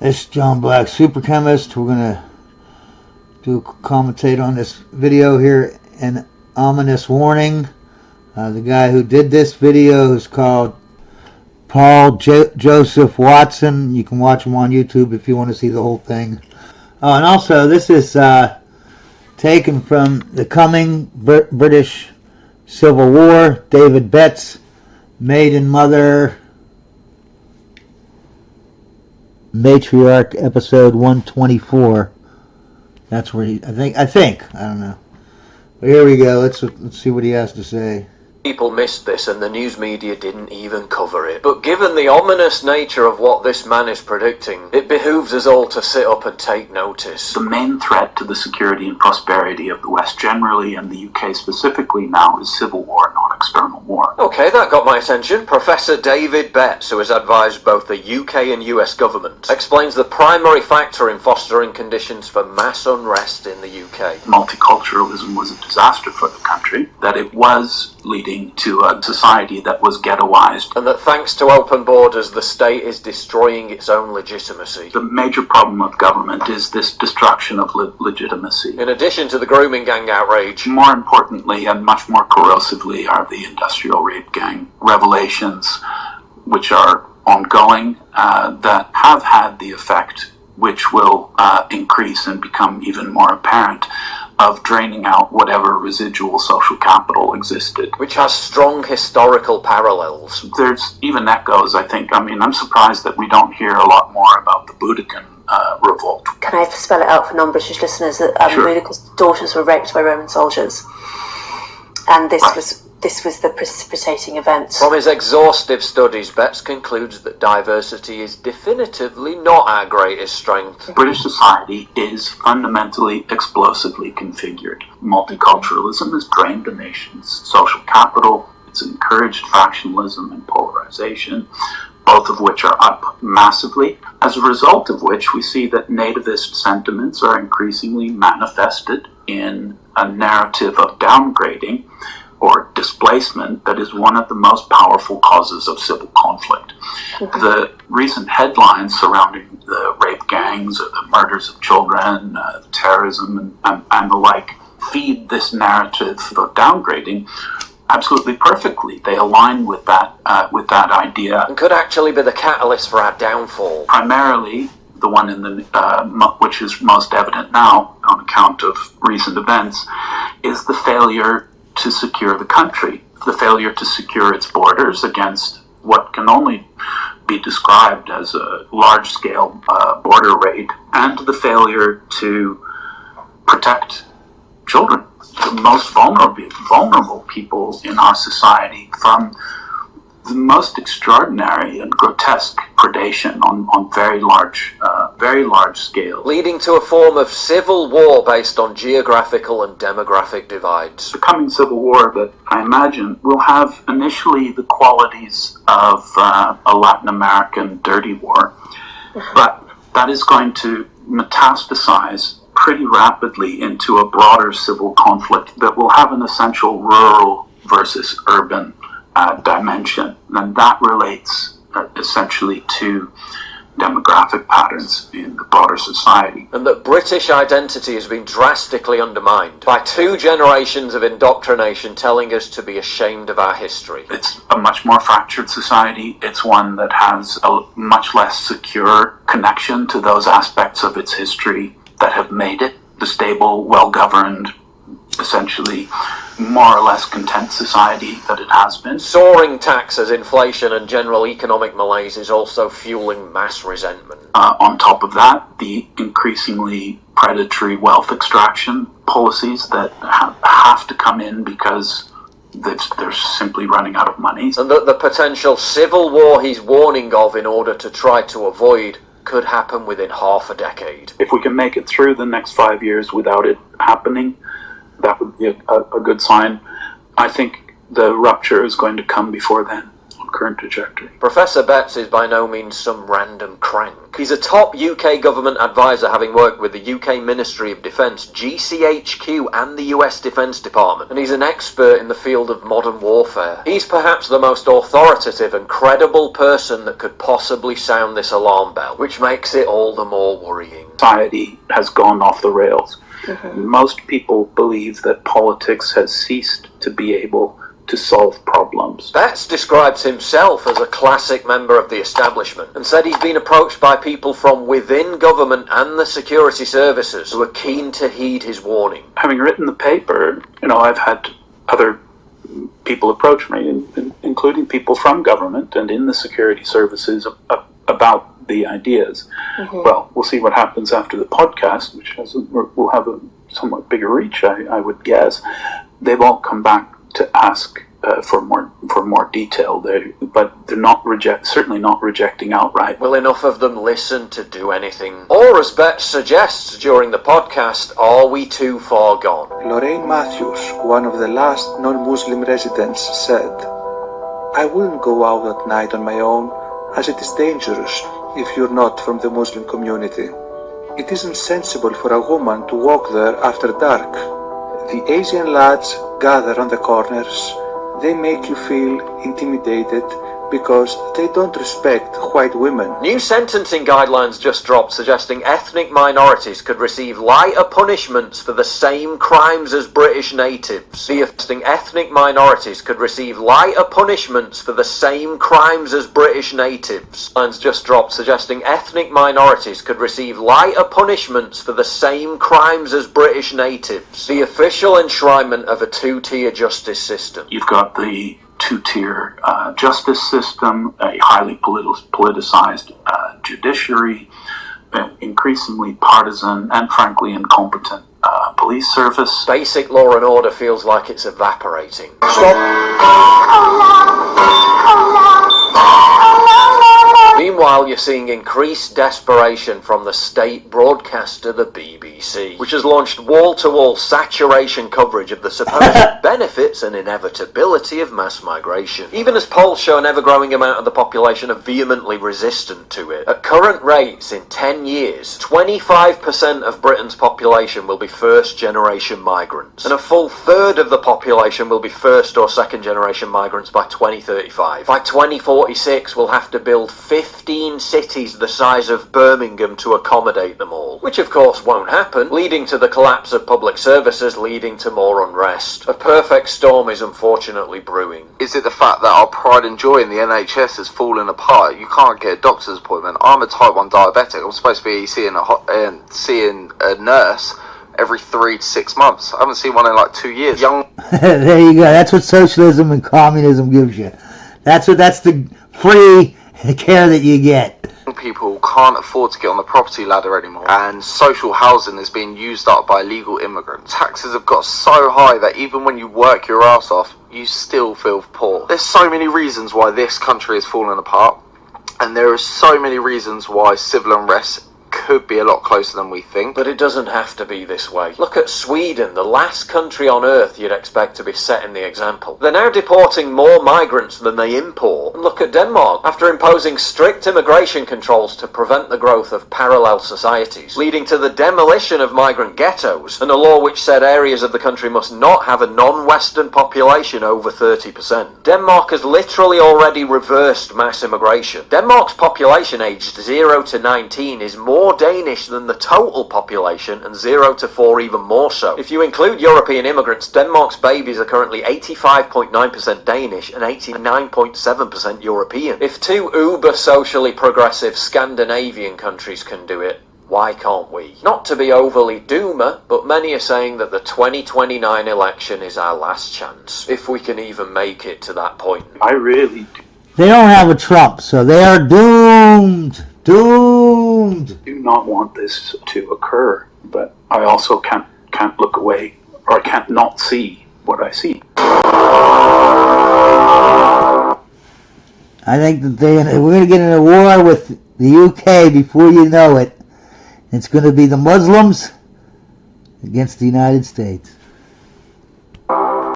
This is John Black, Super Chemist. We're going to commentate on this video here. An ominous warning. The guy who did this video is called Paul Joseph Watson. You can watch him on YouTube if you want to see the whole thing. Oh, and also, this is taken from the coming British Civil War. David Betts, Maiden Mother, Matriarch, episode 124. That's where he, I think, I don't know. But here we go. Let's see what he has to say. People missed this and the news media didn't even cover it. But given the ominous nature of what this man is predicting, it behooves us all to sit up and take notice. The main threat to the security and prosperity of the West generally, and the UK specifically now, is civil war, not external war. Okay, that got my attention. Professor David Betts, who has advised both the UK and US governments, explains the primary factor in fostering conditions for mass unrest in the UK. Multiculturalism was a disaster for the country, that it was leading to a society that was ghettoized. And that thanks to open borders, the state is destroying its own legitimacy. The major problem of government is this destruction of legitimacy. In addition to the grooming gang outrage, more importantly and much more corrosively are the industrial rape gang revelations, which are ongoing, that have had the effect, which will increase and become even more apparent, of draining out whatever residual social capital existed. Which has strong historical parallels. There's even echoes, I think. I mean, I'm surprised that we don't hear a lot more about the Boudicca revolt. Can I spell it out for non-British listeners? That Sure. Boudicca's daughters were raped by Roman soldiers. And this was the precipitating event. From his exhaustive studies, Betts concludes that diversity is definitively not our greatest strength. British society is fundamentally explosively configured. Multiculturalism has drained the nation's social capital. It's encouraged factionalism and polarization, both of which are up massively, as a result of which we see that nativist sentiments are increasingly manifested in a narrative of downgrading or displacement that is one of the most powerful causes of civil conflict. The recent headlines surrounding the rape gangs or the murders of children, terrorism and the like feed this narrative of downgrading absolutely perfectly. They align with that idea. And could actually be the catalyst for our downfall. Primarily, the one in the which is most evident now on account of recent events, is the failure to secure the country, the failure to secure its borders against what can only be described as a large-scale border raid, and the failure to protect children, the most vulnerable people in our society, from the most extraordinary and grotesque predation on very large scale. Leading to a form of civil war based on geographical and demographic divides. The coming civil war that I imagine will have initially the qualities of a Latin American dirty war, but that is going to metastasize pretty rapidly into a broader civil conflict that will have an essential rural versus urban dimension, and that relates essentially to demographic patterns in the broader society. And that British identity has been drastically undermined by 2 generations of indoctrination telling us to be ashamed of our history. It's a much more fractured society. It's one that has a much less secure connection to those aspects of its history that have made it the stable, well-governed, essentially more or less content society that it has been. Soaring taxes, inflation and general economic malaise is also fueling mass resentment. On top of that, the increasingly predatory wealth extraction policies that have to come in because they're simply running out of money. And that the potential civil war he's warning of in order to try to avoid could happen within half a decade. If we can make it through the next 5 years without it happening, that would be a good sign. I think the rupture is going to come before then. current trajectory. Professor Betts is by no means some random crank. He's a top UK government advisor, having worked with the UK Ministry of Defence, GCHQ and the US Defence Department, and he's an expert in the field of modern warfare. He's perhaps the most authoritative and credible person that could possibly sound this alarm bell, which makes it all the more worrying. Society has gone off the rails. Most people believe that politics has ceased to be able to solve problems. Betts describes himself as a classic member of the establishment and said he's been approached by people from within government and the security services who are keen to heed his warning. Having written the paper, I've had other people approach me, including people from government and in the security services, about the ideas. Well, we'll see what happens after the podcast, which will have a somewhat bigger reach, I would guess. They've all come back to ask for more detail, but they're certainly not rejecting outright. Will enough of them listen to do anything? Or, as Betts suggests during the podcast, are we too far gone? Lorraine Matthews, one of the last non-Muslim residents, said, "I wouldn't go out at night on my own, as it is dangerous if you're not from the Muslim community. It isn't sensible for a woman to walk there after dark. The Asian lads gather on the corners. They make you feel intimidated because they don't respect white women." New sentencing guidelines just dropped suggesting ethnic minorities could receive lighter punishments for the same crimes as British natives. Ethnic minorities could receive lighter punishments for the same crimes as British natives. Guidelines just dropped suggesting ethnic minorities could receive lighter punishments for the same crimes as British natives. The official enshrinement of a two-tier justice system. You've got the two-tier justice system, a highly politicized judiciary, increasingly partisan and frankly incompetent police service. Basic law and order feels like it's evaporating. Meanwhile, you're seeing increased desperation from the state broadcaster, the BBC, which has launched wall-to-wall saturation coverage of the supposed benefits and inevitability of mass migration, even as polls show an ever-growing amount of the population are vehemently resistant to it. At current rates, in 10 years, 25% of Britain's population will be first-generation migrants, and a full third of the population will be first- or second-generation migrants by 2035. By 2046, we'll have to build 15 cities the size of Birmingham to accommodate them all, which of course won't happen, leading to the collapse of public services, leading to more unrest. A perfect storm is unfortunately brewing. Is it the fact that our pride and joy in the NHS has fallen apart? You can't get a doctor's appointment. I'm a type 1 diabetic. I'm supposed to be seeing a nurse every 3 to 6 months. I haven't seen one in like 2 years. There you go. That's what socialism and communism gives you. That's the free care that you get. People can't afford to get on the property ladder anymore, and social housing is being used up by illegal immigrants. Taxes have got so high that even when you work your ass off, you still feel poor. There's so many reasons why this country is falling apart, and there are so many reasons why civil unrest could be a lot closer than we think. But it doesn't have to be this way. Look at Sweden, the last country on earth you'd expect to be setting the example. They're now deporting more migrants than they import. And look at Denmark, after imposing strict immigration controls to prevent the growth of parallel societies, leading to the demolition of migrant ghettos, and a law which said areas of the country must not have a non-Western population over 30%. Denmark has literally already reversed mass immigration. Denmark's population aged 0 to 19 is more Danish than the total population, and 0 to 4 even more so. If you include European immigrants, Denmark's babies are currently 85.9% Danish and 89.7% European. If two uber socially progressive Scandinavian countries can do it, why can't we? Not to be overly doomer, but many are saying that the 2029 election is our last chance, if we can even make it to that point. I really They don't have a Trump, so they are doomed. Doomed. do not want this to occur, but I also can't look away, or I can't not see what I see. I think that we're going to get in a war with the UK before you know it. It's going to be the Muslims against the United States.